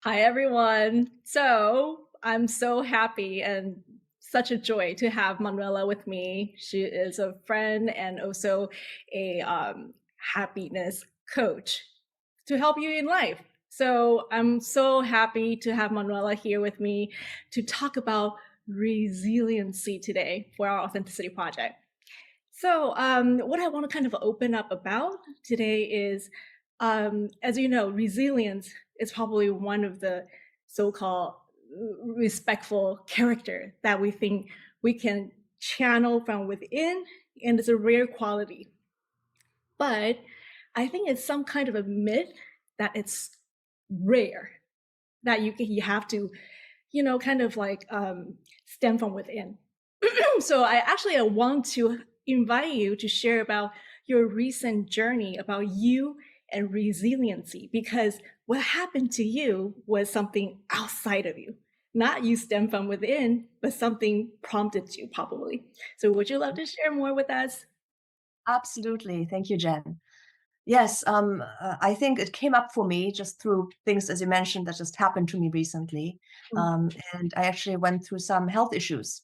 Hi, everyone. So I'm so happy and such a joy to have Manuela with me. She is a friend and also a happiness coach to help you in life. So I'm so happy to have Manuela here with me to talk about resiliency today for our authenticity project. So, what I want to kind of open up about today is, as you know, resilience is probably one of the so-called respectful character that we think we can channel from within, and it's a rare quality. But I think it's some kind of a myth that it's rare that you have to, kind of like stem from within. So I want to invite you to share about your recent journey about you and resiliency because what happened to you was something outside of you. Not you stem from within, but something prompted you probably. So would you love to share more with us? Absolutely. Thank you, Jen. Yes, I think it came up for me just through things, as you mentioned, that just happened to me recently. And I actually went through some health issues.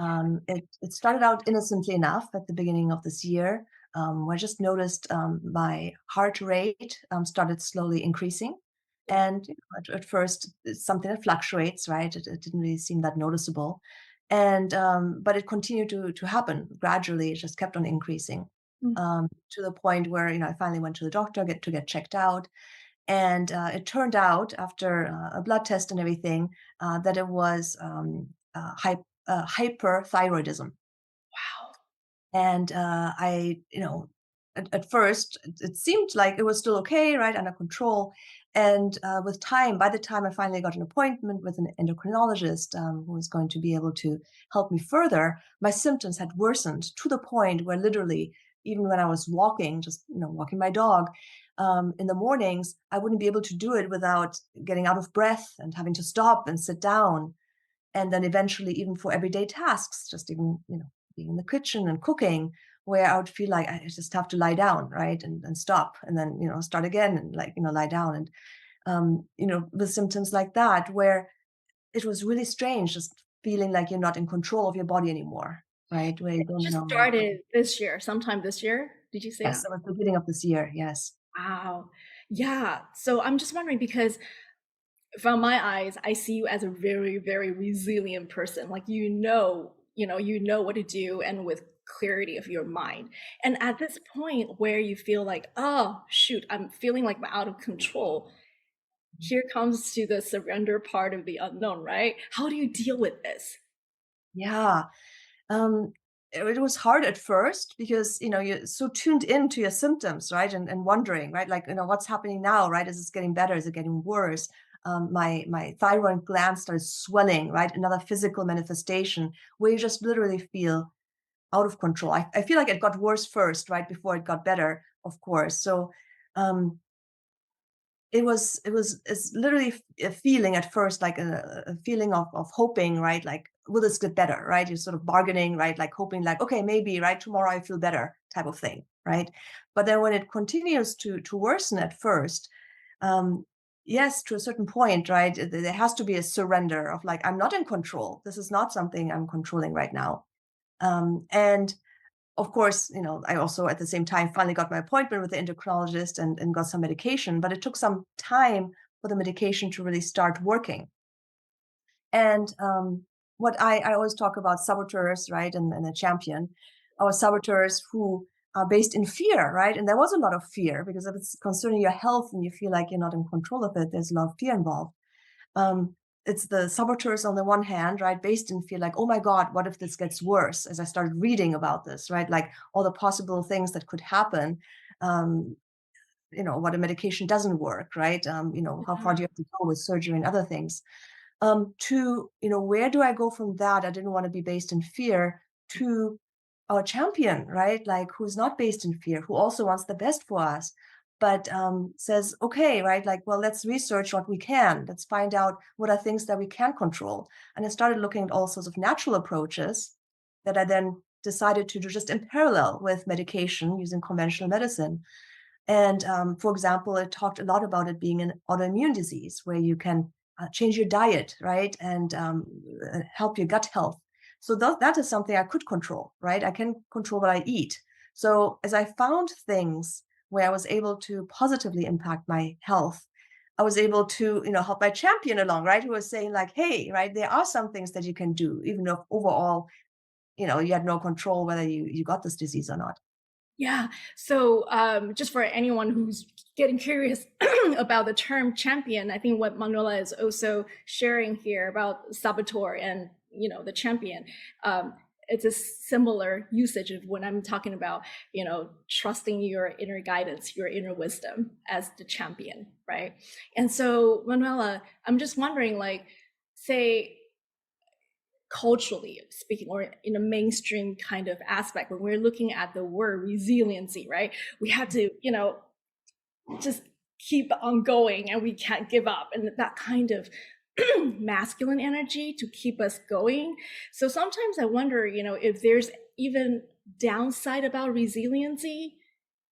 It started out innocently enough at the beginning of this year, where I just noticed my heart rate started slowly increasing. And at first, it's something that fluctuates, right? It didn't really seem that noticeable. And but it continued to happen gradually. It just kept on increasing to the point where I finally went to the doctor get checked out, and it turned out after a blood test and everything that it was hyperthyroidism. Wow. And at first, it seemed like it was still okay, right, under control. And with time, by the time I finally got an appointment with an endocrinologist who was going to be able to help me further, my symptoms had worsened to the point where literally, even when I was walking, just walking my dog in the mornings, I wouldn't be able to do it without getting out of breath and having to stop and sit down. And then eventually even for everyday tasks, just even, being in the kitchen and cooking, where I would feel like I just have to lie down, right? And stop and then, start again and like, lie down. And, with symptoms like that, where it was really strange, just feeling like you're not in control of your body anymore, right? Where you It don't just know. started this year, sometime this year. Did you say Yes, that? that was the beginning of this year. Yes. Wow. Yeah. So I'm just wondering because from my eyes, I see you as a very, very resilient person. Like you know what to do and with clarity of your mind. And at this point where you feel like, oh shoot, I'm feeling like I'm out of control, here comes to the surrender part of the unknown, right? How do you deal with this? Yeah. Um, it was hard at first because, you're so tuned into your symptoms, right? And wondering, right? Like, what's happening now, right? Is this getting better? Is it getting worse? My thyroid gland started swelling, right? Another physical manifestation where you just literally feel out of control. I feel like it got worse first, right? Before it got better, of course. So um, it's literally a feeling at first, like a feeling of hoping, right? Like, will this get better, right? You're sort of bargaining, right? Like hoping like, okay, maybe, right, tomorrow I feel better type of thing, right? But then when it continues to worsen at first, um, yes, to a certain point, right, there has to be a surrender of like, I'm not in control. This is not something I'm controlling right now. And of course, I also at the same time finally got my appointment with the endocrinologist and got some medication, but it took some time for the medication to really start working. And what I always talk about saboteurs, right, and a champion, our saboteurs who are based in fear, right? And there was a lot of fear because if it's concerning your health and you feel like you're not in control of it, there's a lot of fear involved. Um, it's the saboteurs on the one hand, right, based in fear, like, oh my God, what if this gets worse? As I started reading about this, right, like all the possible things that could happen, um, what a medication doesn't work, right? How far do you have to go with surgery and other things? To, where do I go from that? I didn't want to be based in fear to our champion, right? Like who's not based in fear, who also wants the best for us, but says, okay, right? Like, well, let's research what we can. Let's find out what are things that we can control. And I started looking at all sorts of natural approaches that I then decided to do just in parallel with medication using conventional medicine. And for example, it talked a lot about it being an autoimmune disease where you can change your diet, right? And help your gut health. So that is something I could control, right? I can control what I eat. So as I found things where I was able to positively impact my health, I was able to, help my champion along, right? Who was saying like, hey, right, there are some things that you can do, even though overall, you had no control whether you got this disease or not. Yeah. So, just for anyone who's getting curious about the term champion, I think what Manuela is also sharing here about saboteur and the champion. It's a similar usage of when I'm talking about trusting your inner guidance, your inner wisdom as the champion, right? And so, Manuela, I'm just wondering, like, say culturally speaking or in a mainstream kind of aspect when we're looking at the word resiliency, right, we have to just keep on going and we can't give up, and that kind of masculine energy to keep us going. So sometimes I wonder if there's even downside about resiliency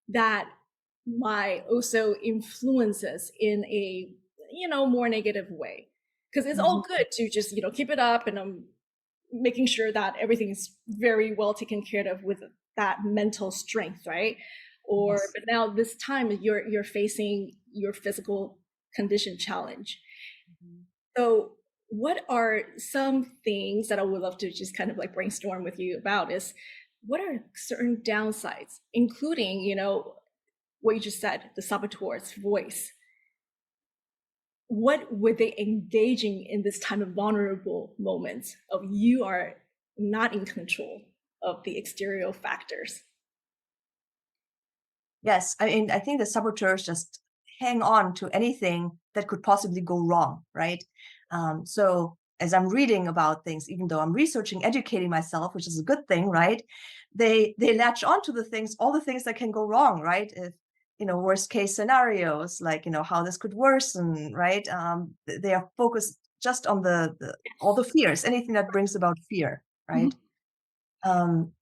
that might also influence us in a more negative way, because it's all Mhm. good to just keep it up and making sure that everything's very well taken care of with that mental strength, right? Or Yes. but now this time you're facing your physical condition challenge. Mhm. So what are some things that I would love to just kind of like brainstorm with you about is what are certain downsides, including, what you just said, the saboteur's voice. What were they engaging in this time of vulnerable moments of you are not in control of the exterior factors? Yes, I mean, I think the saboteurs just hang on to anything that could possibly go wrong, right? So as I'm reading about things, even though I'm researching, educating myself, which is a good thing, right? They latch on to the things, all the things that can go wrong, right? If worst case scenarios, like how this could worsen, right? They are focused just on the all the fears, anything that brings about fear, right? Mhm. Um,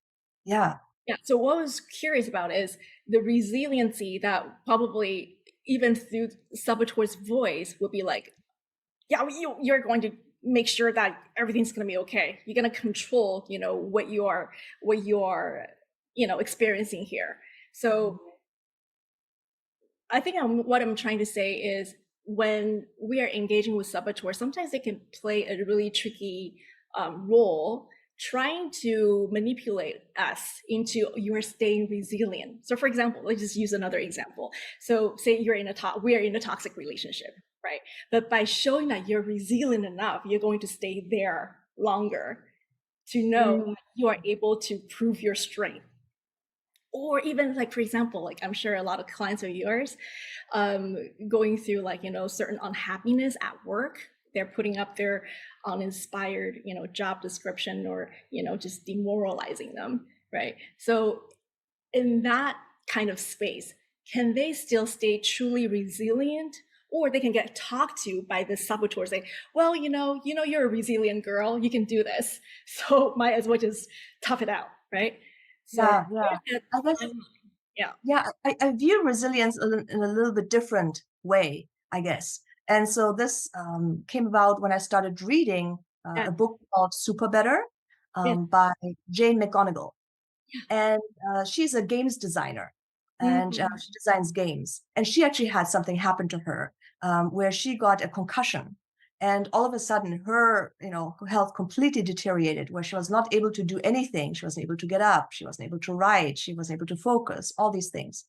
yeah. Yeah. So what I was curious about is the resiliency that probably even through Saboteur's voice would be like, yeah, you're going to make sure that everything's going to be okay. You're going to control, what you are, experiencing here. So I think what I'm trying to say is when we are engaging with saboteurs, sometimes they can play a really tricky role trying to manipulate us into you are staying resilient. So for example, let's just use another example. So say we are in a toxic relationship, right? But by showing that you're resilient enough, you're going to stay there longer to know Mhm. that you are able to prove your strength. Or even like, for example, like I'm sure a lot of clients of yours going through like certain unhappiness at work, they're putting up their uninspired job description, or just demoralizing them, right? So in that kind of space, can they still stay truly resilient, or they can get talked to by the saboteur saying, well, you're a resilient girl, you can do this, so might as well just tough it out, right? So Yeah, yeah. there's that I guess, fine line. Yeah. yeah, I view resilience in a little bit different way, I guess. And so this came about when I started reading Yeah. a book called Super Better Yeah. by Jane McGonigal. And she's a games designer, and Mhm. she designs games. And she actually had something happen to her where she got a concussion. And all of a sudden, her health completely deteriorated, where she was not able to do anything. She wasn't able to get up. She wasn't able to write. She wasn't able to focus, all these things.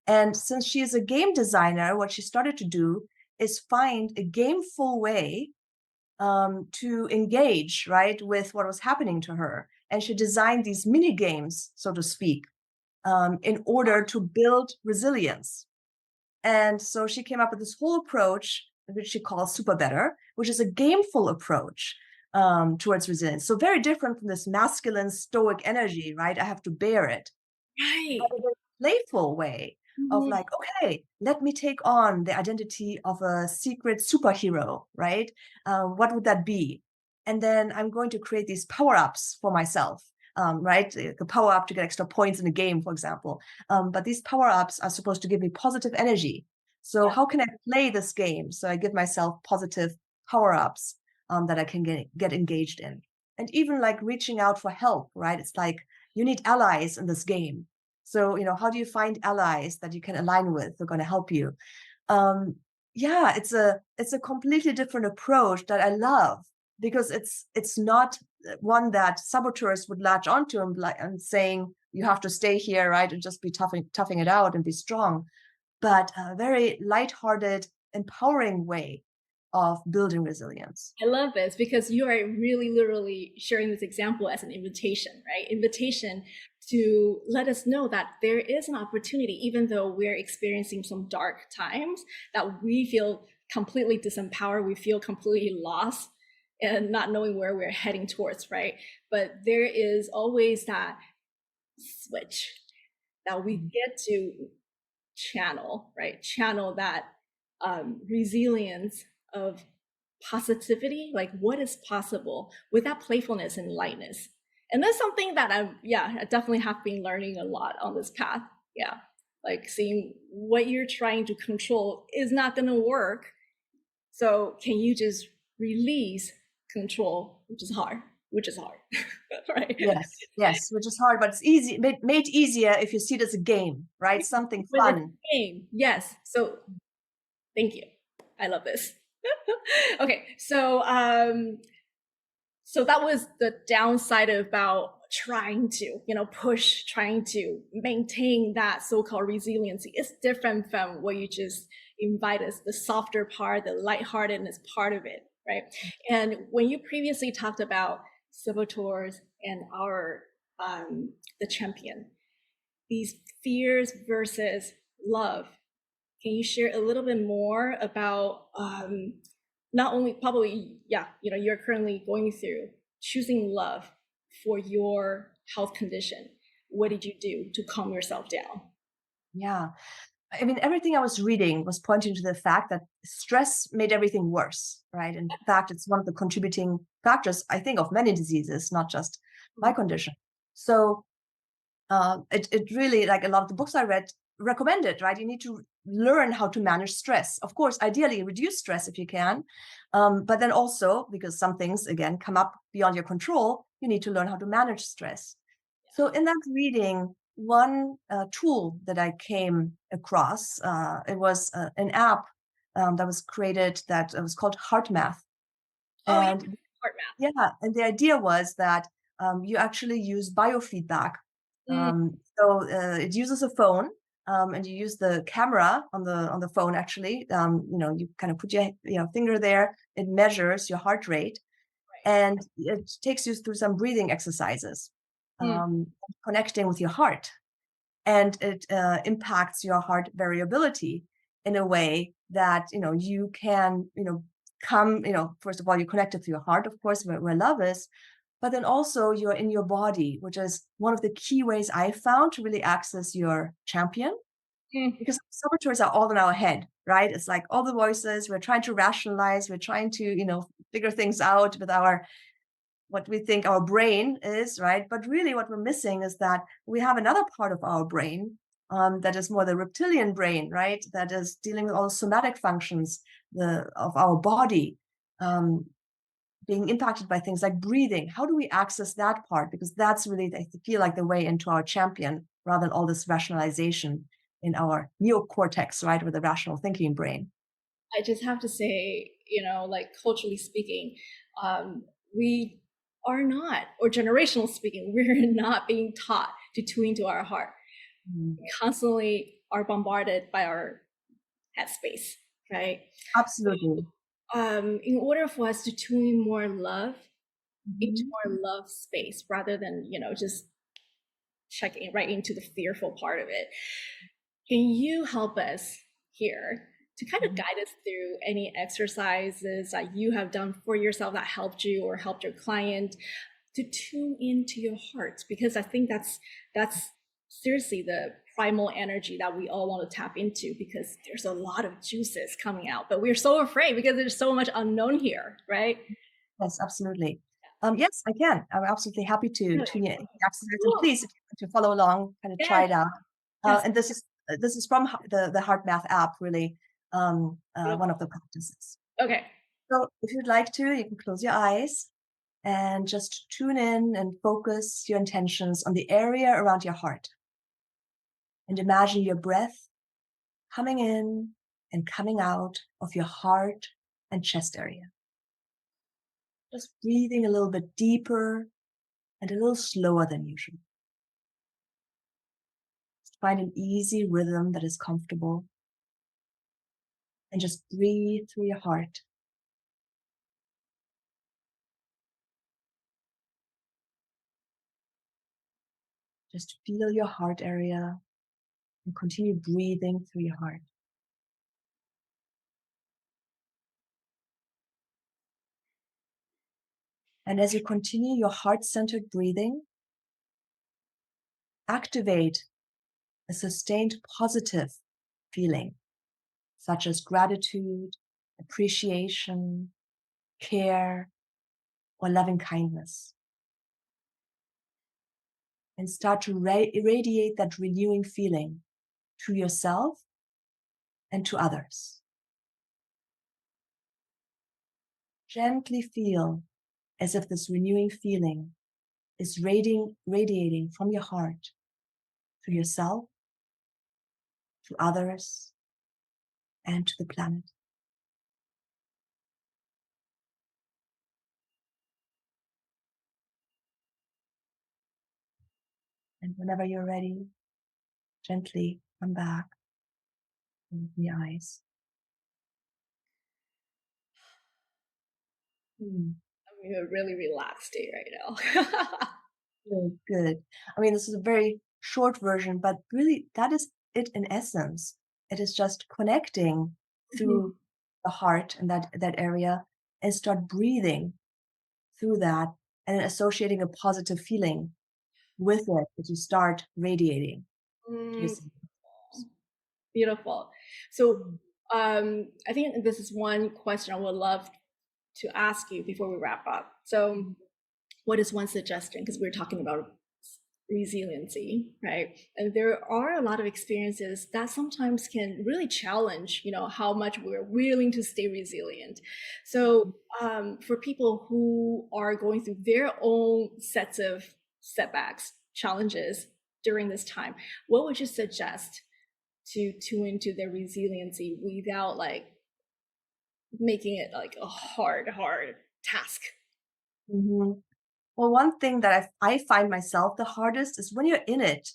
And since she is a game designer, what she started to do is find a gameful way to engage, right, with what was happening to her. And she designed these mini games, so to speak, in order to build resilience. And so she came up with this whole approach, which she calls Super Better, which is a gameful approach towards resilience. So very different from this masculine stoic energy, right? I have to bear it, but Right. a very playful way of Mhm. like, okay, let me take on the identity of a secret superhero, right? What would that be? And then I'm going to create these power ups for myself. right? The power up to get extra points in a game, for example. But these power ups are supposed to give me positive energy. So Yeah, how can I play this game so I give myself positive power ups that I can get engaged in? And even like reaching out for help, right? It's like you need allies in this game. So, how do you find allies that you can align with who are going to help you? um yeah, it's a completely different approach that I love, because it's not one that saboteurs would latch onto and like and saying you have to stay here, right, and just be toughing it out and be strong, but a very lighthearted, empowering way of building resilience. I love this because you are really literally sharing this example as an invitation, right? Invitation to let us know that there is an opportunity, even though we're experiencing some dark times, that we feel completely disempowered, we feel completely lost and not knowing where we're heading towards, right? But there is always that switch that we Mhm. get to channel, right? Channel that resilience of positivity, like what is possible with that playfulness and lightness. And that's something that I definitely have been learning a lot on this path. Yeah. Like seeing what you're trying to control is not going to work. So can you just release control, which is hard, right? Yes, yes, which is hard, but it's easy, made easier if you see it as a game, right? Something When it's fun. a game, yes. So thank you. I love this. Okay, so that was the downside about trying to, push, trying to maintain that so-called resiliency. It's different from what you just invite us, the softer part, the lightheartedness part of it, right? And when you previously talked about saboteurs and our the champion, these fears versus love, can you share a little bit more about not only probably, yeah, you're currently going through choosing love for your health condition. What did you do to calm yourself down? Yeah. I mean, everything I was reading was pointing to the fact that stress made everything worse, right? In fact, it's one of the contributing factors, I think, of many diseases, not just my condition. So it really, like a lot of the books I read, recommended, right? You need to learn how to manage stress. Of course, ideally, reduce stress if you can. But then also, because some things, again, come up beyond your control, you need to learn how to manage stress. So in that reading, one tool that I came across, it was an app that was created that was called Heart Math. Oh yeah, And heart math. yeah, and the idea was that you actually use biofeedback. Mm, It uses a phone, and you use the camera on the phone. Actually, you kind of put your finger there. It measures your heart rate, right. and it takes you through some breathing exercises, Mm, um, connecting with your heart, and it impacts your heart variability in a way that you can come, first of all, you connect it to your heart, of course, where love is, but then also you're in your body, which is one of the key ways I found to really access your champion, mm. because saboteurs are all in our head, right? It's like all the voices, we're trying to rationalize, we're trying to figure things out with our what we think our brain is, right? But really, what we're missing is that we have another part of our brain that is more the reptilian brain, right? That is dealing with all the somatic functions of our body, um, being impacted by things like breathing. How do we access that part? Because that's really, I feel like, the way into our champion, rather than all this rationalization in our neocortex, right, with the rational thinking brain. I just have to say, like culturally speaking, we are not, or generational speaking, we're not being taught to tune to our heart. Mm. Constantly are bombarded by our headspace, right? Absolutely. In order for us to tune more love into Mhm. more love space rather than, just checking right into the fearful part of it, can you help us here to kind of Mhm. guide us through any exercises that you have done for yourself that helped you or helped your client to tune into your heart? Because I think that's seriously the primal energy that we all want to tap into, because there's a lot of juices coming out, but we're so afraid because there's so much unknown here, right? Yes, absolutely. Yes, I can. I'm absolutely happy to Really? tune in Okay. exercise. And Cool. please, if you want to follow along, kind of try Yes, it out. yes, And this is from the Heart Math app, really, one beautiful. of the practices. Okay. So if you'd like to, you can close your eyes and just tune in and focus your intentions on the area around your heart. And imagine your breath coming in and coming out of your heart and chest area. Just breathing a little bit deeper and a little slower than usual. Just find an easy rhythm that is comfortable and just breathe through your heart. Just feel your heart area and continue breathing through your heart. And as you continue your heart-centered breathing, activate a sustained positive feeling, such as gratitude, appreciation, care, or loving kindness. And start to irradiate that renewing feeling to yourself and to others. Gently feel as if this renewing feeling is radiating from your heart to yourself, to others, and to the planet. And whenever you're ready, gently come back and open your eyes. Hmm. I'm in a really relaxed state right now. Good, good. I mean, this is a very short version, but really that is it in essence. It is just connecting Mhm. through the heart and that area and start breathing through that and associating a positive feeling with it that you start radiating to Mm, yourself. beautiful. So, I think this is one question I would love to ask you before we wrap up. So, what is one suggestion? Because we're talking about resiliency, right? And there are a lot of experiences that sometimes can really challenge, how much we're willing to stay resilient. So, for people who are going through their own sets of setbacks, challenges during this time, what would you suggest to tune into their resiliency without like making it like a hard task? Mhm. Well, one thing that I find myself the hardest is when you're in it,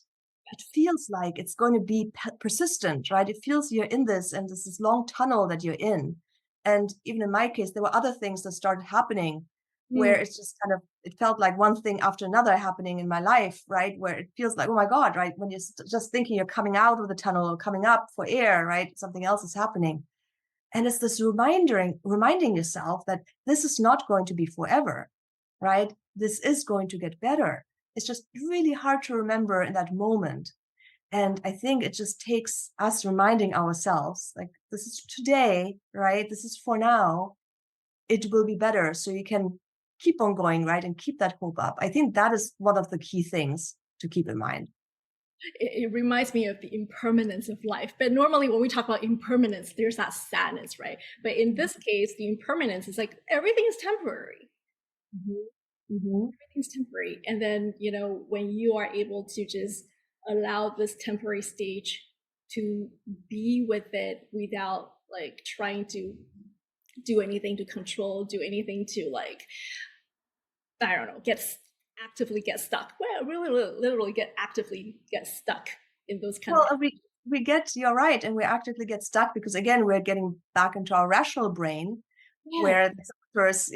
it feels like it's going to be persistent, right? It feels you're in this and this long tunnel that you're in. And even in my case, there were other things that started happening where Mm, it's just kind of, it felt like one thing after another happening in my life, right? Where it feels like, oh my God, right? When you're just thinking you're coming out of the tunnel or coming up for air, right? Something else is happening. And it's this reminding yourself that this is not going to be forever, right? This is going to get better. It's just really hard to remember in that moment. And I think it just takes us reminding ourselves, like, this is today, right? This is for now. It will be better. So you can keep on going, right? And keep that hope up. I think that is one of the key things to keep in mind. it reminds me of the impermanence of life. But normally, when we talk about impermanence, there's that sadness, right? But in this case, the impermanence is like everything is temporary. Mhm. Mhm. Everything's temporary. And then, when you are able to just allow this temporary stage to be with it without like trying to do anything to control, do anything to like, I don't know, actively get stuck. Well, really, literally get stuck in those kind of. Well, we get you're right, and we actively get stuck because again, we're getting back into our rational brain Yes. where the filters,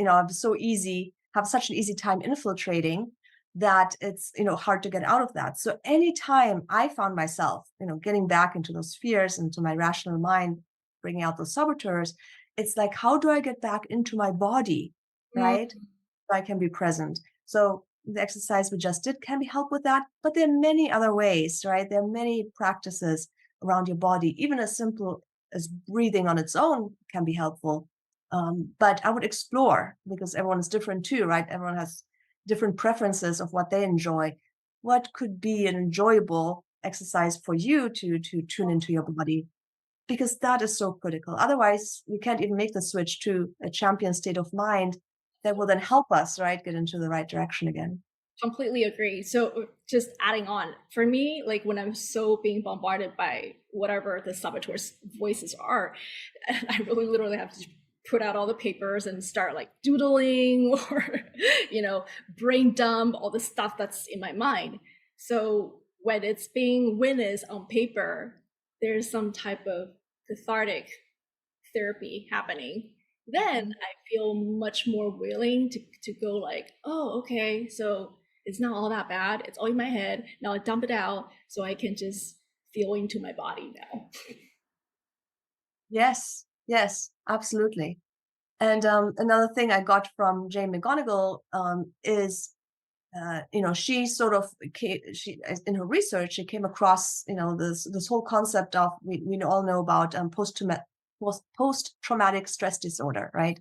have such an easy time infiltrating that it's, hard to get out of that. So anytime I found myself, getting back into those fears, into my rational mind, bringing out those saboteurs, it's like, how do I get back into my body, Mm, right? So I can be present. So the exercise we just did can be help with that, but there are many other ways, right? There are many practices around your body. Even as simple as breathing on its own can be helpful. But I would explore, because everyone is different too, right? Everyone has different preferences of what they enjoy. What could be an enjoyable exercise for you to tune into your body? Because that is so critical. Otherwise, we can't even make the switch to a champion state of mind that will then help us, right, get into the right direction again. Completely agree. So just adding on, for me, like when I'm so being bombarded by whatever the saboteurs voices are, I really literally have to put out all the papers and start like doodling or, brain dump all the stuff that's in my mind. So when it's being witnessed on paper, there's some type of cathartic therapy happening, then Mhm. I feel much more willing to go like, oh, okay, so it's not all that bad. It's all in my head. Now I dump it out so I can just feel into my body now. Yes, yes, absolutely. And another thing I got from Jane McGonigal is, she sort of she in her research she came across this whole concept of we all know about post traumatic stress disorder, right?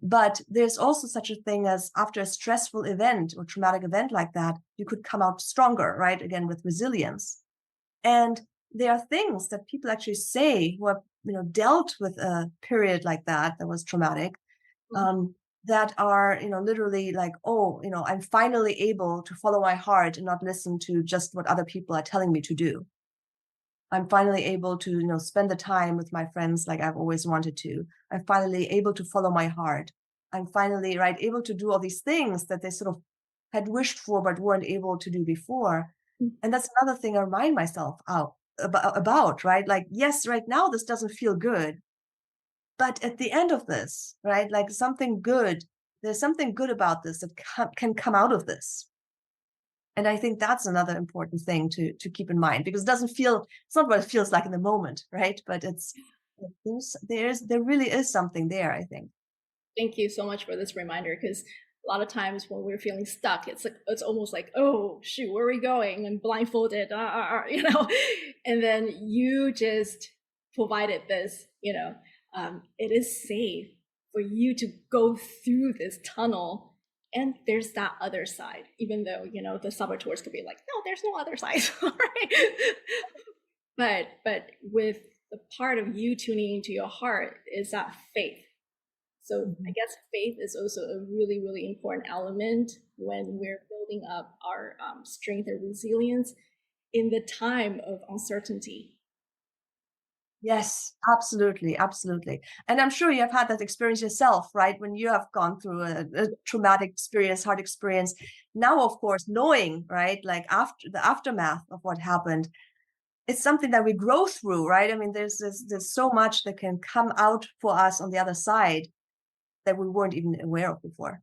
But there's also such a thing as after a stressful event or traumatic event like that, you could come out stronger, right? Again, with resilience. And there are things that people actually say who have, dealt with a period like that was traumatic, um, that are, literally like, oh, I'm finally able to follow my heart and not listen to just what other people are telling me to do. I'm finally able to, spend the time with my friends like I've always wanted to. I'm finally able to follow my heart. I'm finally, right, able to do all these things that they sort of had wished for but weren't able to do before. And that's another thing I remind myself about, right? Like, yes, right now this doesn't feel good, but at the end of this, right, like there's something good about this that can come out of this. And I think that's another important thing to keep in mind, because it's not what it feels like in the moment, right? But there really is something there, I think. Thank you so much for this reminder, because a lot of times when we're feeling stuck, it's almost like, oh shoot, where are we going? I'm blindfolded, and then you just provided this, it is safe for you to go through this tunnel, and there's that other side. Even though the saboteurs could be like, no, there's no other side, right? But with the part of you tuning into your heart is that faith. So I Mhm. guess faith is also a really, really important element when we're building up our strength and resilience in the time of uncertainty. Yes, absolutely, absolutely. And I'm sure you have had that experience yourself, right? When you have gone through a traumatic experience, hard experience. Now, of course, knowing, right, like after the aftermath of what happened, it's something that we grow through, right? I mean, there's so much that can come out for us on the other side that we weren't even aware of before.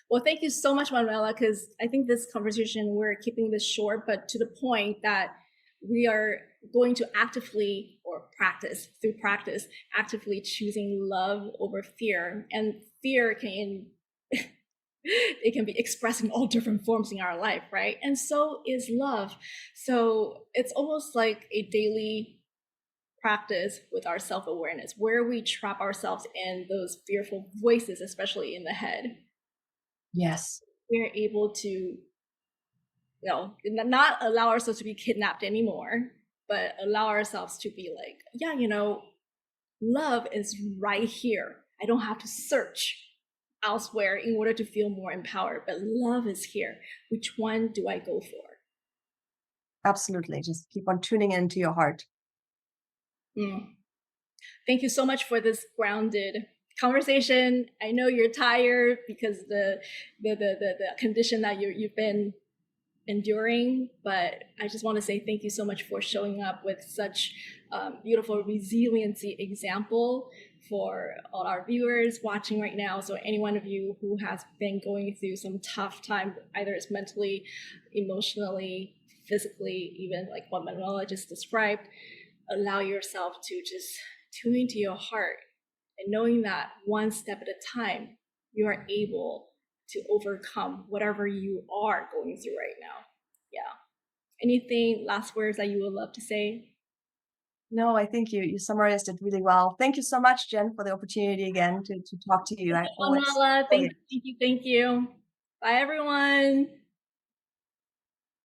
Well, thank you so much, Manuela, because I think this conversation, we're keeping this short, but to the point that we are going to actively or through practice, actively choosing love over fear. And fear can it can be expressed in all different forms in our life, right? And so is love. So it's almost like a daily practice with our self-awareness, where we trap ourselves in those fearful voices, especially in the head. Yes, We're able to, not allow ourselves to be kidnapped anymore, but allow ourselves to be like, yeah, love is right here. I don't have to search elsewhere in order to feel more empowered, but love is here. Which one do I go for? absolutely. Just keep on tuning into your heart. Mm. Thank you so much for this grounded conversation. I know you're tired because the condition that you've been enduring, but I just want to say thank you so much for showing up with such beautiful resiliency example for all our viewers watching right now. So any one of you who has been going through some tough time, either it's mentally, emotionally, physically, even like what Manuela just described, allow yourself to just tune into your heart, and knowing that one step at a time, you are able to overcome whatever you are going through right now. Yeah. Anything, last words that you would love to say? No, I think you summarized it really well. Thank you so much, Jen, for the opportunity again to talk to you. Thank I you, always Manuela. brilliant. Thank you. Thank you. Bye, everyone.